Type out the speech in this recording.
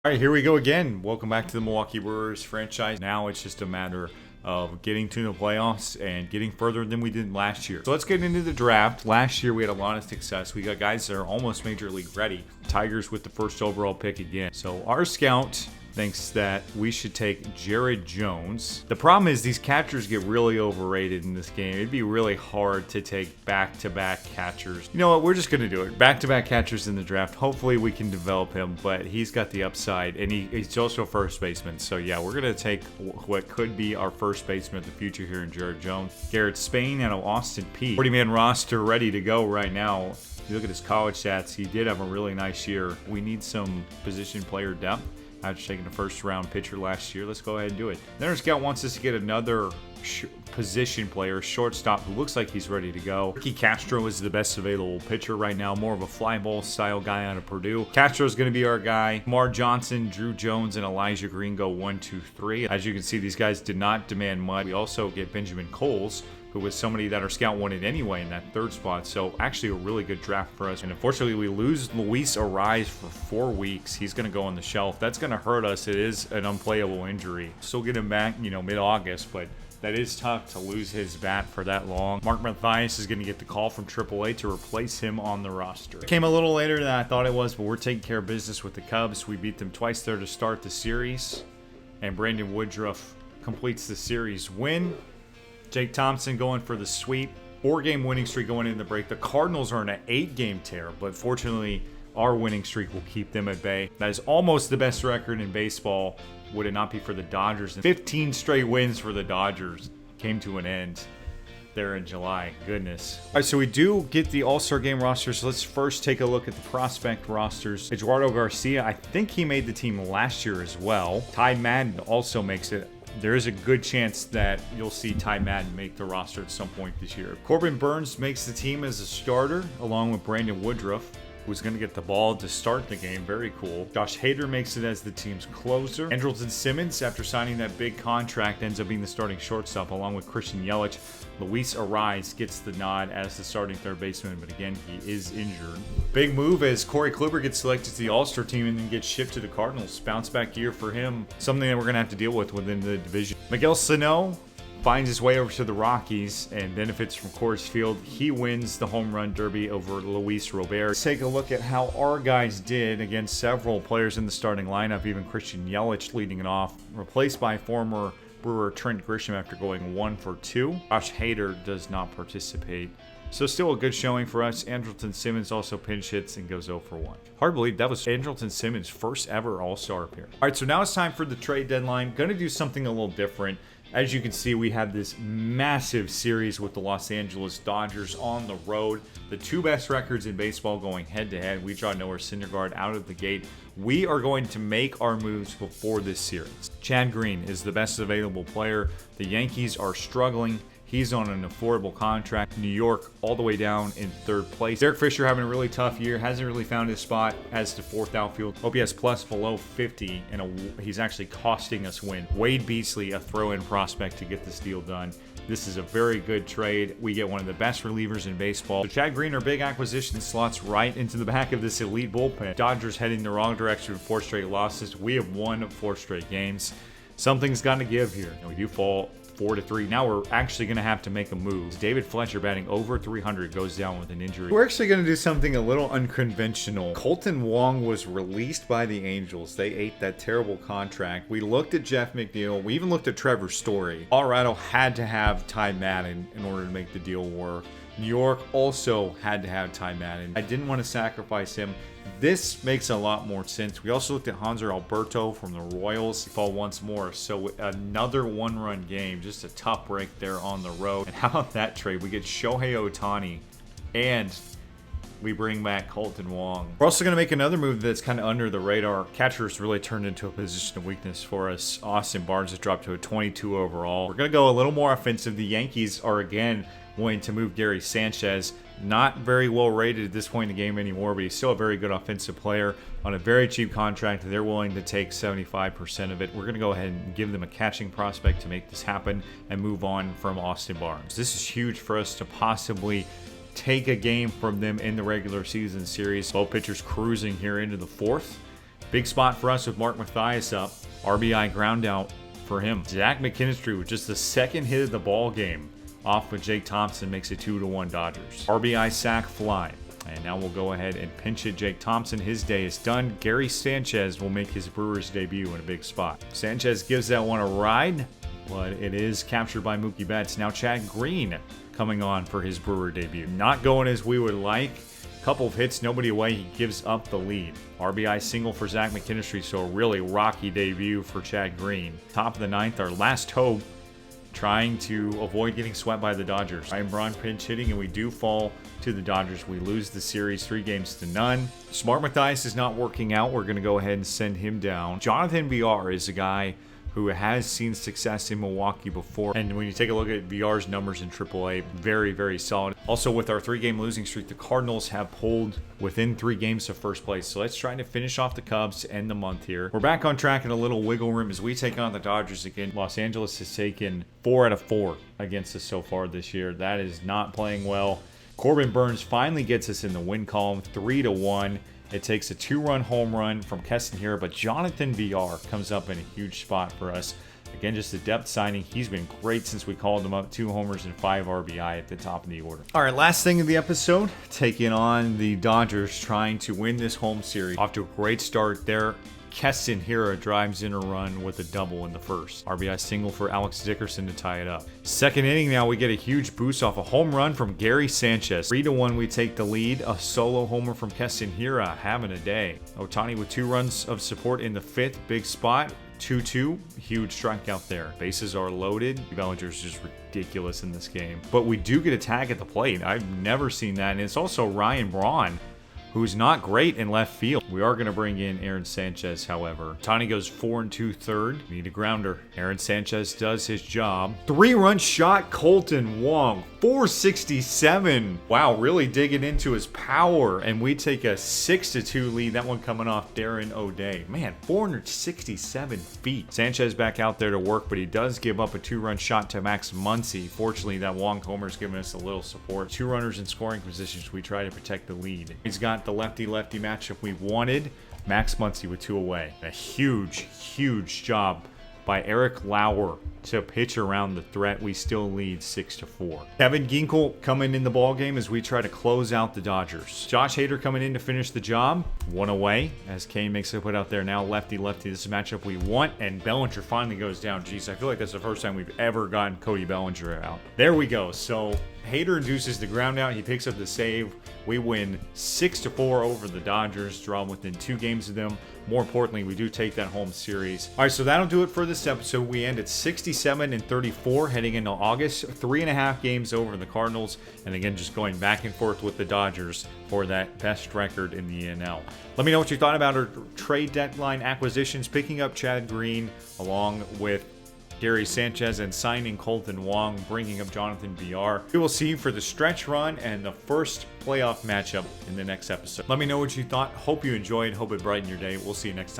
All right, here we go again. Welcome back to the Milwaukee Brewers franchise. Now it's just a matter of getting to the playoffs and getting further than we did last year. So let's get into the draft. Last year we had a lot of success. We got guys that are almost major league ready. Tigers with the first overall pick again. So our scout thinks that we should take Jared Jones. The problem is these catchers get really overrated in this game. It'd be really hard to take back-to-back catchers. You know what? We're just going to do it. Back-to-back catchers in the draft. Hopefully we can develop him, but he's got the upside, and he's also a first baseman. So yeah, we're going to take what could be our first baseman of the future here in Jared Jones. Garrett Spain out of Austin Peay. 40-man roster ready to go right now. You look at his college stats, he did have a really nice year. We need some position player depth. After taking the first round pitcher last year, let's go ahead and do it. Then our scout wants us to get another position player, shortstop, who looks like he's ready to go. Ricky Castro is the best available pitcher right now, more of a fly ball style guy out of Purdue. Castro is going to be our guy. Mar Johnson, Drew Jones, and Elijah Green go 1, 2, 3. As you can see, these guys did not demand much. We also get Benjamin Coles, who was somebody that our scout wanted anyway in that third spot. So actually a really good draft for us. And unfortunately, we lose Luis Ariz for 4 weeks. He's going to go on the shelf. That's going to hurt us. It is an unplayable injury. Still get him back, mid-August, but that is tough to lose his bat for that long. Mark Mathias is going to get the call from AAA to replace him on the roster. It came a little later than I thought it was, but we're taking care of business with the Cubs. We beat them twice there to start the series, and Brandon Woodruff completes the series win. Jake Thompson going for the sweep. 4-game winning streak going into the break. The Cardinals are on an 8-game tear, but fortunately, our winning streak will keep them at bay. That is almost the best record in baseball, would it not be for the Dodgers. 15 straight wins for the Dodgers came to an end there in July. Goodness. All right, so we do get the All-Star Game roster, so let's first take a look at the prospect rosters. Eduardo Garcia, I think he made the team last year as well. Ty Madden also makes it. There is a good chance that you'll see Ty Madden make the roster at some point this year. Corbin Burns makes the team as a starter, along with Brandon Woodruff, who's going to get the ball to start the game. Very cool. Josh Hader makes it as the team's closer. Andrelton Simmons, after signing that big contract, ends up being the starting shortstop, along with Christian Yelich. Luis Ariz gets the nod as the starting third baseman, but again, he is injured. Big move as Corey Kluber gets selected to the All-Star team and then gets shipped to the Cardinals. Bounce back year for him. Something that we're going to have to deal with within the division. Miguel Sano finds his way over to the Rockies and benefits from Coors Field. He wins the home run derby over Luis Robert. Let's take a look at how our guys did against several players in the starting lineup, even Christian Yelich leading it off, replaced by former Brewer Trent Grisham after going 1 for 2. Josh Hader does not participate. So still a good showing for us. Andrelton Simmons also pinch hits and goes 0 for 1. Hard to believe that was Andrelton Simmons' first ever All-Star appearance. All right, so now it's time for the trade deadline. Going to do something a little different. As you can see, we have this massive series with the Los Angeles Dodgers on the road. The two best records in baseball going head-to-head. We draw Noah Syndergaard out of the gate. We are going to make our moves before this series. Chad Green is the best available player. The Yankees are struggling. He's on an affordable contract. New York all the way down in third place. Derek Fisher having a really tough year. Hasn't really found his spot as the fourth outfield. OPS plus below 50, and he's actually costing us win. Wade Beasley, a throw-in prospect to get this deal done. This is a very good trade. We get one of the best relievers in baseball. So Chad Green, our big acquisition, slots right into the back of this elite bullpen. Dodgers heading the wrong direction with 4 straight losses. We have won 4 straight games. Something's got to give here. We do fall 4-3. Now we're actually going to have to make a move. David Fletcher batting over 300 goes down with an injury. We're actually going to do something a little unconventional. Colton Wong was released by the Angels. They ate that terrible contract. We looked at Jeff McNeil. We even looked at Trevor Story. Colorado had to have Ty Madden in order to make the deal work. New York also had to have Ty Madden. I didn't want to sacrifice him. This makes a lot more sense. We also looked at Hanser Alberto from the Royals. He fall once more. So another 1-run game. Just a tough break there on the road. And how about that trade? We get Shohei Ohtani and we bring back Colton Wong. We're also going to make another move that's kind of under the radar. Catchers really turned into a position of weakness for us. Austin Barnes has dropped to a 22 overall. We're going to go a little more offensive. The Yankees are again wanting to move Gary Sanchez. Not very well rated at this point in the game anymore, but he's still a very good offensive player on a very cheap contract. They're willing to take 75% of it. We're going to go ahead and give them a catching prospect to make this happen and move on from Austin Barnes. This is huge for us to possibly take a game from them in the regular season series. Both pitchers cruising here into the fourth. Big spot for us with Mark Mathias up. RBI ground out for him. Zach McKinstry with just the second hit of the ball game off with Jake Thompson makes it 2-1 Dodgers. RBI sac fly. And now we'll go ahead and pinch hit Jake Thompson. His day is done. Gary Sanchez will make his Brewers debut in a big spot. Sanchez gives that one a ride, but it is captured by Mookie Betts. Now Chad Green coming on for his Brewer debut. Not going as we would like. Couple of hits, nobody away. He gives up the lead. RBI single for Zach McKinstry, so a really rocky debut for Chad Green. Top of the ninth, our last hope, trying to avoid getting swept by the Dodgers. Ryan Braun pinch hitting, and we do fall to the Dodgers. We lose the series 3-0. Smart Mathias is not working out. We're going to go ahead and send him down. Jonathan VR is a guy who has seen success in Milwaukee before. And when you take a look at VR's numbers in AAA, very, very solid. Also, with our 3-game losing streak, the Cardinals have pulled within 3 games of first place. So let's try to finish off the Cubs to end the month here. We're back on track in a little wiggle room as we take on the Dodgers again. Los Angeles has taken 4 out of 4 against us so far this year. That is not playing well. Corbin Burns finally gets us in the win column, 3-1. It takes a 2-run home run from Keston here, but Jonathan VR comes up in a huge spot for us. Again, just a depth signing. He's been great since we called him up. 2 homers and 5 RBI at the top of the order. All right, last thing of the episode, taking on the Dodgers, trying to win this home series. Off to a great start there. Keston Hiura drives in a run with a double in the first. RBI single for Alex Dickerson to tie it up. Second inning now, we get a huge boost off a home run from Gary Sanchez. 3-1, we take the lead. A solo homer from Keston Hiura, having a day. Ohtani with 2 runs of support in the 5th. Big spot. 2-2, huge strikeout there. Bases are loaded. Bellinger's just ridiculous in this game. But we do get a tag at the plate. I've never seen that. And it's also Ryan Braun, who's not great in left field. We are going to bring in Aaron Sanchez, however. Ohtani goes 4 2/3. Need a grounder. Aaron Sanchez does his job. 3-run shot, Colton Wong. 467. Wow, really digging into his power. And we take a 6-2 lead. That one coming off Darren O'Day. Man, 467 feet. Sanchez back out there to work, but he does give up a 2-run shot to Max Muncy. Fortunately, that Wong homer's giving us a little support. 2 runners in scoring positions. We try to protect the lead. He's got the lefty-lefty matchup we wanted. Max Muncy with 2 away. A huge, huge job by Eric Lauer to pitch around the threat. We still lead 6-4. Kevin Ginkel coming in the ball game as we try to close out the Dodgers. Josh Hader coming in to finish the job. 1 away as Kane makes a put out there now. Lefty-lefty. This is a matchup we want, and Bellinger finally goes down. Jeez, I feel like that's the first time we've ever gotten Cody Bellinger out. There we go. So Hader induces the ground out. He picks up the save. We win 6-4 over the Dodgers, draw within 2 games of them. More importantly, we do take that home series. All right, so that'll do it for this episode. We end at 67-34 heading into August. 3.5 games over the Cardinals. And again, just going back and forth with the Dodgers for that best record in the NL. Let me know what you thought about our trade deadline acquisitions, picking up Chad Green along with Gary Sanchez and signing Colton Wong, bringing up Jonathan VR. We will see you for the stretch run and the first playoff matchup in the next episode. Let me know what you thought. Hope you enjoyed. Hope it brightened your day. We'll see you next time.